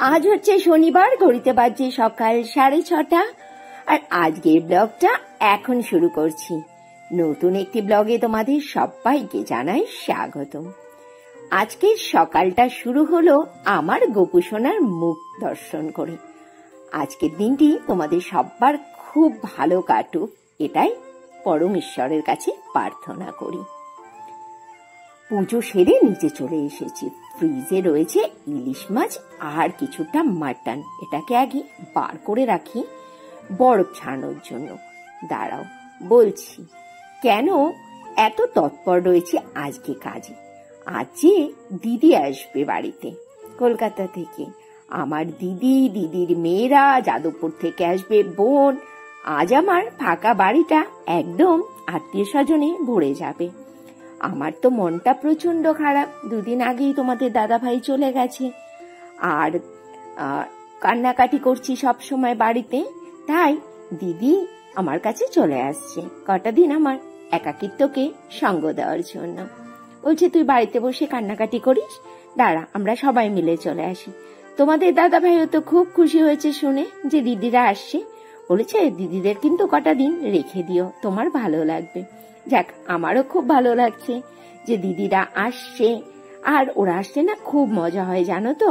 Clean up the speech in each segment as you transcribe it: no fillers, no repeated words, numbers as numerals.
আজ হচ্ছে শনিবার, ঘড়িতে বাজছে সকাল 6:30 আর আজকের ব্লগটা এখন শুরু করছি। নতুন একটি ব্লগে তোমাদের সবাইকে জানাই স্বাগতম। আজকের সকালটা শুরু হলো আমার গোপু সোনার মুখ দর্শন করে। আজকের দিনটি তোমাদের সবার খুব ভালো কাটুক, এটাই পরম ঈশ্বরের কাছে প্রার্থনা করি। পুজো সেরে নিচে চলে এসেছি। ফ্রিজে রয়েছে ইলিশ মাছ আর কিছুটা মাটন। এটাকে আগে বার করে রাখি বরফ ছাড়ানোর জন্য। দাঁড়াও বলছি, কেন এত তৎপর রয়েছে আজকে কাজে। আজ যে দিদি আসবে বাড়িতে কলকাতা থেকে। আমার দিদির মেয়েরা, যাদবপুর থেকে আসবে বোন। আজ আমার ফাঁকা বাড়িটা একদম আত্মীয় স্বজনে ভরে যাবে। আমার তো মনটা প্রচন্ড খারাপ। দুদিন আগেই তোমাদের দাদা ভাই চলে গেছে আর কান্নাকাটি করছি সব সময় বাড়িতে। তাই দিদি আমার কাছে চলে আসছে কটা দিন আমার একাকিত্বকে সঙ্গ দেওয়ার জন্য। বলছে তুই বাড়িতে বসে কান্নাকাটি করিস, দাঁড়া আমরা সবাই মিলে চলে আসি। তোমাদের দাদা ভাইও তো খুব খুশি হয়েছে শুনে যে দিদিরা আসছে। বলেছে দিদিদের কিন্তু কটা দিন রেখে দিও, তোমার ভালো লাগবে। যাক, আমারও খুব ভালো লাগছে যে দিদিরা আসছে। আর ওরা আসছে না, খুব মজা হয় জানো তো।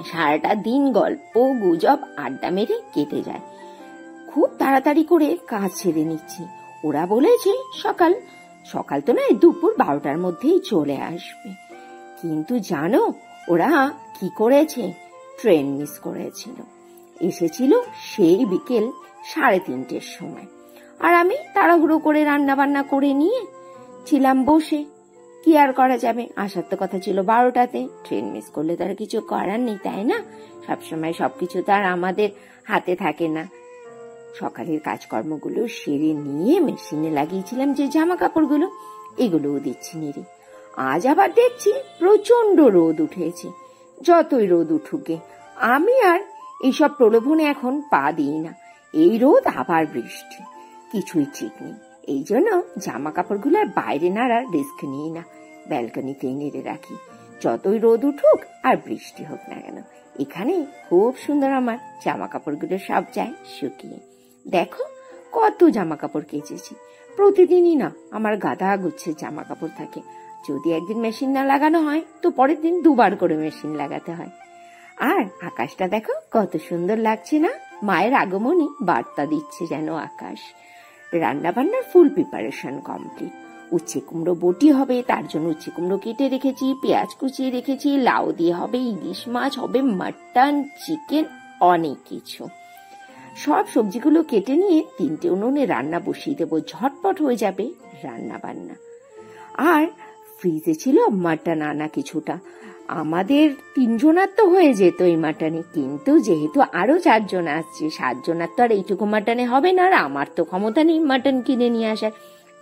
সারাটা দিন গল্প গুজব আড্ডা মেরে কেটে যায়। খুব তাড়াতাড়ি করে কাজ ছেড়ে নিচ্ছি। ওরা বলেছে সকাল তো নয়, দুপুর 12টার মধ্যেই চলে আসবে। কিন্তু জানো ওরা কি করেছে? ট্রেন মিস করেছিল। এসেছিল সেই বিকেল 3:30টার সময়। আর আমি তাড়াহুড়ো করে রান্না বান্না করে নিয়ে ছিলাম বসে। কি আর করা যাবে, আসার তো কথা ছিল 12টাতে। ট্রেন মিস করলে তার কিছু করার নেই, তাই না? সবসময় সবকিছু তার আমাদের হাতে থাকে না। সকালের কাজকর্মগুলো সেরে নিয়ে মেশিনে লাগিয়েছিলাম যে জামা কাপড়গুলো, এগুলোও দিচ্ছি নিরে। আজ আবার দেখছি প্রচন্ড রোদ উঠেছে। যতই রোদ উঠুকে আমি আর এইসব প্রলোভনে এখন পা দিই না। এই রোদ আবার বৃষ্টি, কিছুই ঠিক নেই। এই জন্য জামা কাপড়গুলো আর বাইরে নাড়ার রিস্ক নিই না, ব্যালকনিতে নেড়ে রাখি। যতই রোদ উঠুক আর বৃষ্টি হোক না কেন, এখানে খুব সুন্দর আমার জামা কাপড়গুলো সব যায় শুকিয়ে। দেখো কত জামা কাপড় কেচেছি। প্রতিদিনই না আমার গাদা গুচ্ছে জামা কাপড় থাকে। যদি একদিন মেশিন না লাগানো হয় তো পরের দিন 2বার করে মেশিন লাগাতে হয়। আর আকাশটা দেখো কত সুন্দর লাগছে না? মায়ের আগমনী বার্তা দিচ্ছে যেন আকাশ। রান্না বান্নার ফুল প্রিপারেশন কমপ্লিট। উচ্ছে কুমড়ো বটি হবে, তার জন্য উচ্ছে কুমড়ো কেটে রেখেছি, পেঁয়াজ কুচিয়ে রেখেছি, লাউ দিয়ে হবে, ইলিশ মাছ হবে, মাটন, চিকেন, অনেক কিছু। সব সবজিগুলো কেটে নিয়ে 3টে উনুনে রান্না বসিয়ে দেবো, ঝটপট হয়ে যাবে রান্না বান্না। আর ফ্রিজে ছিল মাটন আনা কিছুটা। আমাদের 3 জনার তো হয়ে যেত এই মাটনে, কিন্তু যেহেতু আরো 4 জন আসছে, 7 জনার তো আর এইটুকু মাটনে হবে না। আর আমার তো ক্ষমতা নেই মাটন কিনে নিয়ে আসার।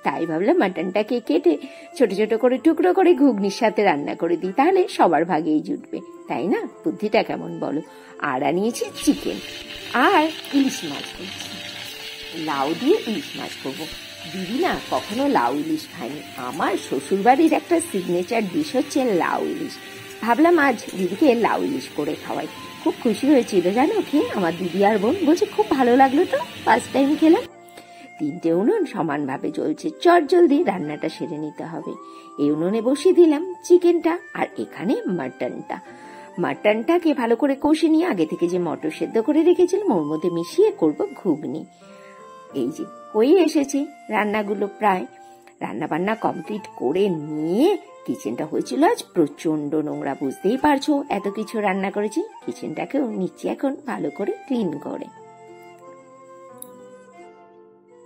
তাই ভাবলাম মাটনটাকে কেটে ছোট ছোট করে টুকরো করে ঘুগনির সাথে রান্না করে দিই, তাহলে সবার ভাগেই জুটবে, তাই না? বুদ্ধিটা কেমন বলো? আর আনিয়েছি চিকেন আর ইলিশ মাছ করছি। লাউ দিয়ে ইলিশ মাছ করবো। দিদি না কখনো লাউ ইলিশ খায়নি। আমার শ্বশুর বাড়ির একটা সিগনেচার ডিশ হচ্ছে লাউ ইলিশ। ভাবলাম আজ দিদিকে লাউ ইলিশ করে খাওয়াই। খুব খুশি হয়েছিল জানো খেয়ে আমার দিদি আর বোন। বলছে খুব ভালো লাগলো তো, ফার্স্ট টাইম খেলাম। 3টে উনুন সমানভাবে জ্বলছে, চট জলদি রান্নাটা সেরে নিতে হবে। এই উনুনে বসিয়ে দিলাম চিকেনটা আর এখানে মাটনটাকে ভালো করে কষে নিয়ে আগে থেকে যে মটর সেদ্ধ করে রেখেছিলাম ওর মধ্যে মিশিয়ে করব ঘুগনি। এই যে হয়ে এসেছে রান্নাগুলো প্রায়। রান্না বান্না কমপ্লিট করে নিয়ে কিচেনটা হয়েছিল আজ প্রচন্ড নোংরা, বুঝতেই পারছো এত কিছু রান্না করেছি। কিচেনটাকেও নিচ্ছি এখন ভালো করে ক্লিন করে।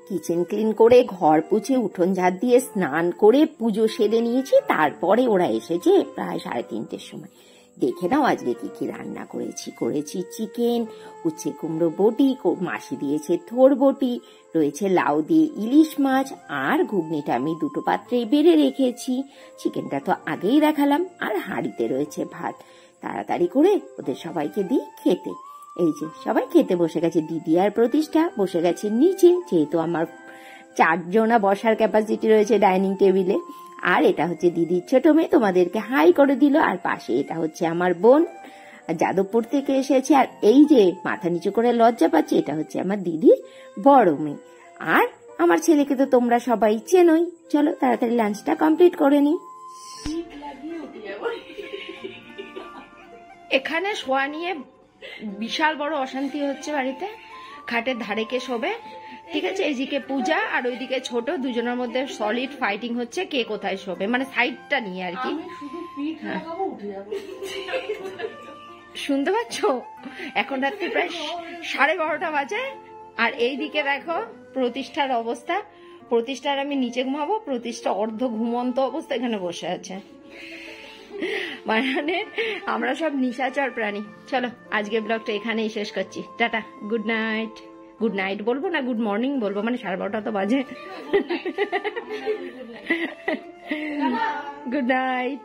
কিচেন ক্লিন করে ঘর পুছে উঠোন ঝাড় দিয়ে স্নান করে পুজো সেরে নিয়েছি। তারপরে ওরা এসেছে প্রায় 3:30টার সময়। দেখে নাও আজকে কি কি রান্না করেছি চিকেন, উচ্ছে কুমড়ো বটি, মাসি দিয়েছে থোর বটি, রয়েছে লাউ দিয়ে ইলিশ মাছ, আর ঘুগনিটা আমি 2টো পাত্রে বেড়ে রেখেছি। চিকেনটা তো আগেই দেখালাম। আর হাঁড়িতে রয়েছে ভাত। তাড়াতাড়ি করে ওদের সবাইকে দিই খেতে। এই যে সবাই খেতে বসে গেছে। দিদি আর প্রতিষ্ঠা বসে গেছে নিচে, যেহেতু আমার 4 জনা বসার ক্যাপাসিটি রয়েছে ডাইনিং টেবিলে। আর এটা হচ্ছে দিদির ছোট মেয়ে, তোমাদেরকে হাই করে দিল। আর পাশে এটা হচ্ছে আমার বোন আর যাদবপুর থেকে এসেছে। আর এই যে মাথা নিচু করে লজ্জা পাচ্ছে, এটা হচ্ছে আমার দিদির বড় মেয়ে। আর আমার ছেলেকে তো তোমরা সবাই চেনোই। চলো তাড়াতাড়ি লাঞ্চটা কমপ্লিট করে নি। এখানে শোয়া নিয়ে বিশাল বড় অশান্তি হচ্ছে বাড়িতে। খাটের ধারে কে শোবে, ঠিক আছে, এইদিকে পূজা আর ওইদিকে ছোট, দুজনের মধ্যে সলিড ফাইটিং হচ্ছে কে কোথায় শোবে, মানে সাইডটা নিয়ে আর কি। শুনতে পাচ্ছ? এখন রাত্রি প্রায় 12:30 বাজে। আর এইদিকে দেখো প্রতিষ্ঠার অবস্থা। প্রতিষ্ঠার আমি নিচে ঘুমাবো, প্রতিষ্ঠা অর্ধ ঘুমন্ত অবস্থা এখানে বসে আছে। মানে আমরা সব নিশাচর প্রাণী। চলো আজকের ব্লগটা এখানেই শেষ করছি। Tata, good night. Good night বলবো না গুড মর্নিং বলবো, মানে 12:30 তো বাজে। Good night.